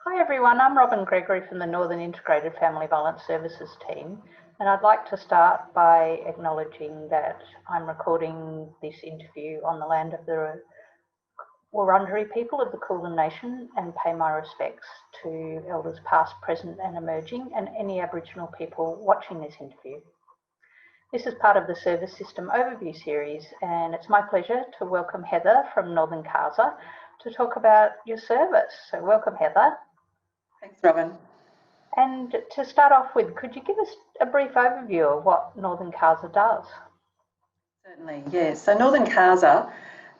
Hi everyone, I'm Robin Gregory from the Northern Integrated Family Violence Services team, and I'd like to start by acknowledging that I'm recording this interview on the land of the Wurundjeri people of the Kulin Nation and pay my respects to elders past, present and emerging, and any Aboriginal people watching this interview. This is part of the Service System Overview series, and it's my pleasure to welcome Heather from Northern CASA to talk about your service. So welcome, Heather. Thanks, Robin. And to start off with, could you give us a brief overview of what Northern CASA does? Certainly, yes. So Northern CASA,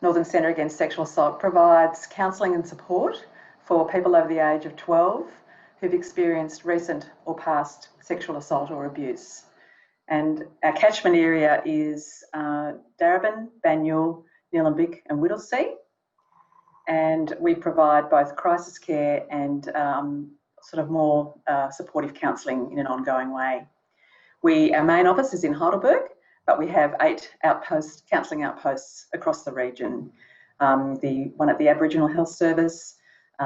Northern Centre Against Sexual Assault, provides counselling and support for people over the age of 12 who've experienced recent or past sexual assault or abuse. And our catchment area is Darebin, Banyule, Nillumbik and Whittlesea. And we provide both crisis care and sort of more supportive counselling in an ongoing way. Our main office is in Heidelberg, but we have 8 counselling outposts across the region. One at the Aboriginal Health Service,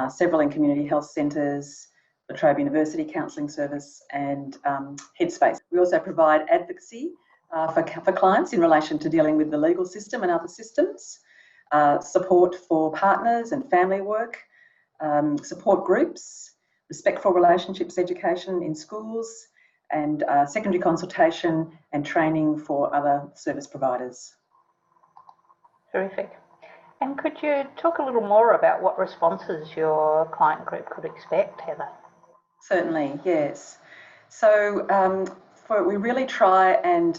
several in community health centres, La Trobe University Counselling Service and Headspace. We also provide advocacy for clients in relation to dealing with the legal system and other systems. Support for partners and family work, support groups, respectful relationships education in schools, and secondary consultation and training for other service providers. Terrific. And could you talk a little more about what responses your client group could expect, Heather? Certainly, yes. So we really try and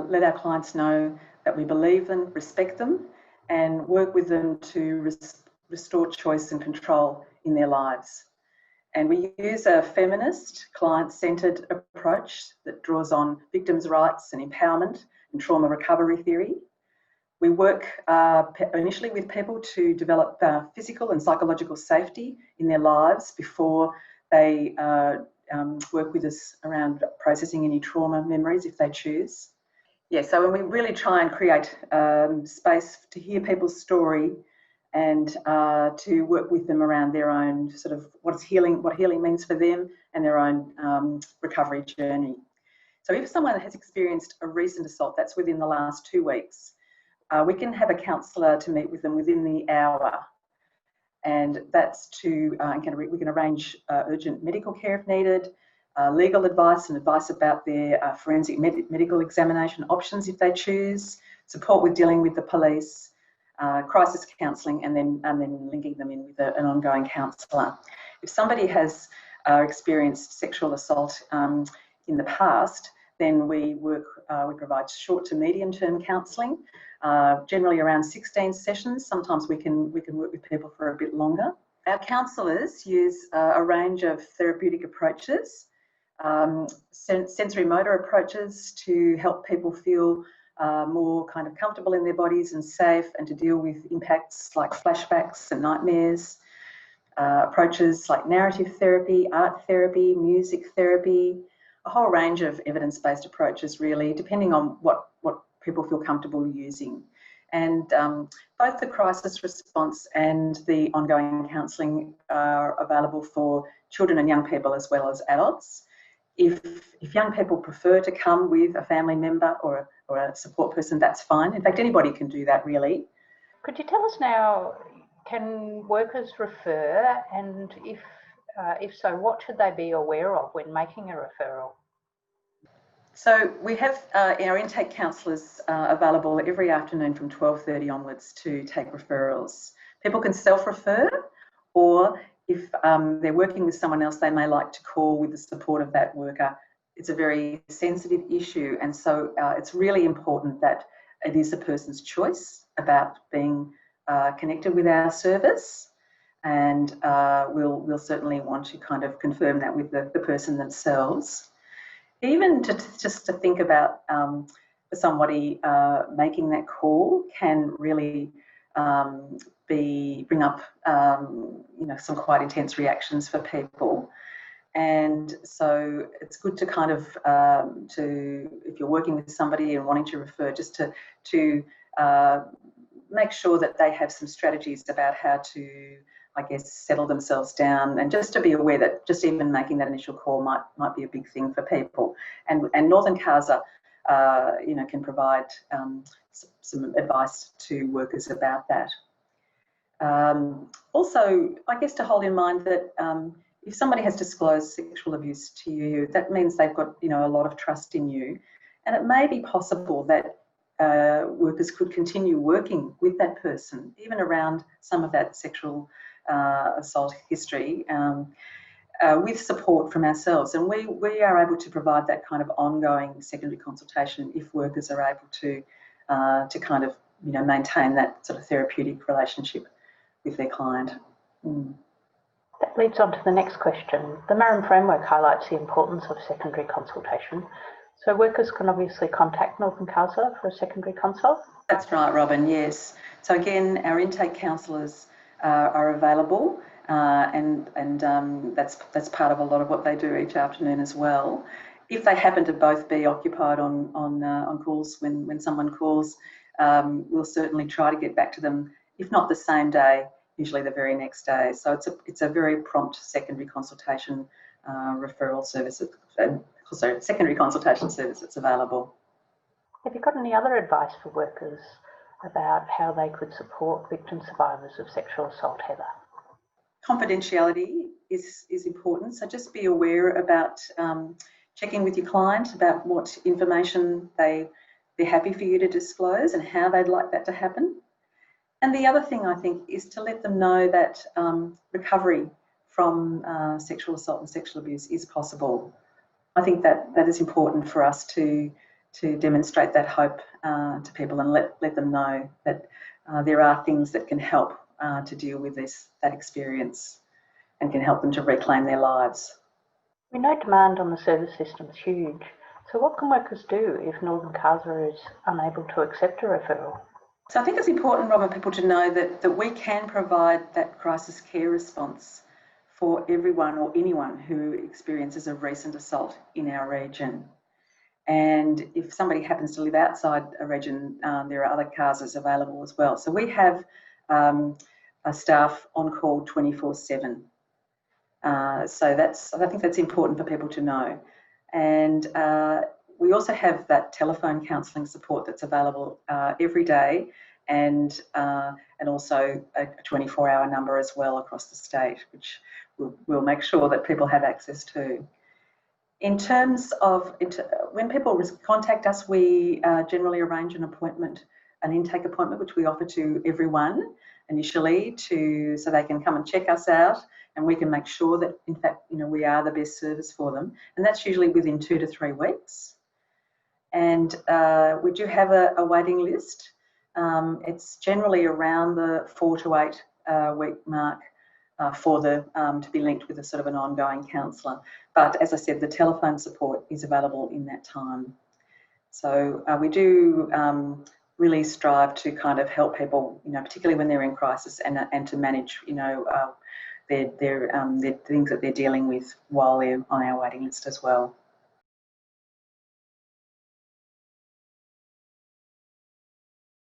let our clients know that we believe them, respect them, and work with them to restore choice and control in their lives. And we use a feminist, client-centred approach that draws on victims' rights and empowerment and trauma recovery theory. We work initially with people to develop physical and psychological safety in their lives before they work with us around processing any trauma memories if they choose. Yeah, so when we really try and create space to hear people's story and to work with them around their own sort of what healing means for them and their own recovery journey. So if someone has experienced a recent assault that's within the last 2 weeks, we can have a counsellor to meet with them within the hour. And that's we can arrange urgent medical care if needed, legal advice and advice about their forensic medical examination options if they choose, support with dealing with the police, crisis counselling, and then linking them in with an ongoing counsellor. If somebody has experienced sexual assault in the past, then we provide short to medium term counselling, generally around 16 sessions. Sometimes we can work with people for a bit longer. Our counsellors use a range of therapeutic approaches, sensory motor approaches to help people feel more kind of comfortable in their bodies and safe, and to deal with impacts like flashbacks and nightmares. Approaches like narrative therapy, art therapy, music therapy, a whole range of evidence-based approaches really, depending on what people feel comfortable using. And both the crisis response and the ongoing counselling are available for children and young people as well as adults. If young people prefer to come with a family member or a support person, that's fine. In fact, anybody can do that really. Could you tell us now, can workers refer, and if so, what should they be aware of when making a referral? So we have our intake counsellors available every afternoon from 12:30 onwards to take referrals. People can self-refer, or if they're working with someone else, they may like to call with the support of that worker. It's a very sensitive issue, and so it's really important that it is a person's choice about being connected with our service, and we'll certainly want to kind of confirm that with the person themselves. Even just to think about for somebody making that call can really bring up some quite intense reactions for people. And so it's good to kind of if you're working with somebody and wanting to refer, just to make sure that they have some strategies about how to I guess, settle themselves down, and just to be aware that just even making that initial call might be a big thing for people. And Northern CASA, can provide some advice to workers about that. Also, I guess to hold in mind that if somebody has disclosed sexual abuse to you, that means they've got, a lot of trust in you. And it may be possible that workers could continue working with that person, even around some of that sexual assault history, with support from ourselves. And we are able to provide that kind of ongoing secondary consultation if workers are able to kind of, maintain that sort of therapeutic relationship with their client. That leads on to the next question. The Marram Framework highlights the importance of secondary consultation. So workers can obviously contact Northern CASA for a secondary consult? That's right, Robin, yes. So again, our intake counsellors are available, and that's part of a lot of what they do each afternoon as well. If they happen to both be occupied on calls when someone calls, we'll certainly try to get back to them, if not the same day, usually the very next day. So it's a very prompt secondary consultation referral service, secondary consultation service that's available. Have you got any other advice for workers about how they could support victim survivors of sexual assault, Heather? Confidentiality is important, so just be aware about checking with your client about what information they're happy for you to disclose and how they'd like that to happen. And the other thing, I think, is to let them know that recovery from sexual assault and sexual abuse is possible. I think that is important for us to demonstrate that hope to people and let them know that there are things that can help to deal with that experience and can help them to reclaim their lives. We know demand on the service system is huge. So what can workers do if Northern CASA is unable to accept a referral? So I think it's important, Robin, people to know that we can provide that crisis care response for everyone or anyone who experiences a recent assault in our region. And if somebody happens to live outside a region, there are other CASAs available as well. So we have a staff on call 24/7. So I think that's important for people to know. And we also have that telephone counselling support that's available every day, and also a 24-hour number as well across the state, which we'll make sure that people have access to. In terms of when people contact us, we generally arrange an intake appointment, which we offer to everyone initially, so they can come and check us out, and we can make sure that, in fact, we are the best service for them. And that's usually within 2 to 3 weeks. And we do have a waiting list. It's generally around the 4 to 8 week mark for to be linked with a sort of an ongoing counsellor. But as I said, the telephone support is available in that time. So we do really strive to kind of help people, particularly when they're in crisis, and to manage, their things that they're dealing with while they're on our waiting list as well.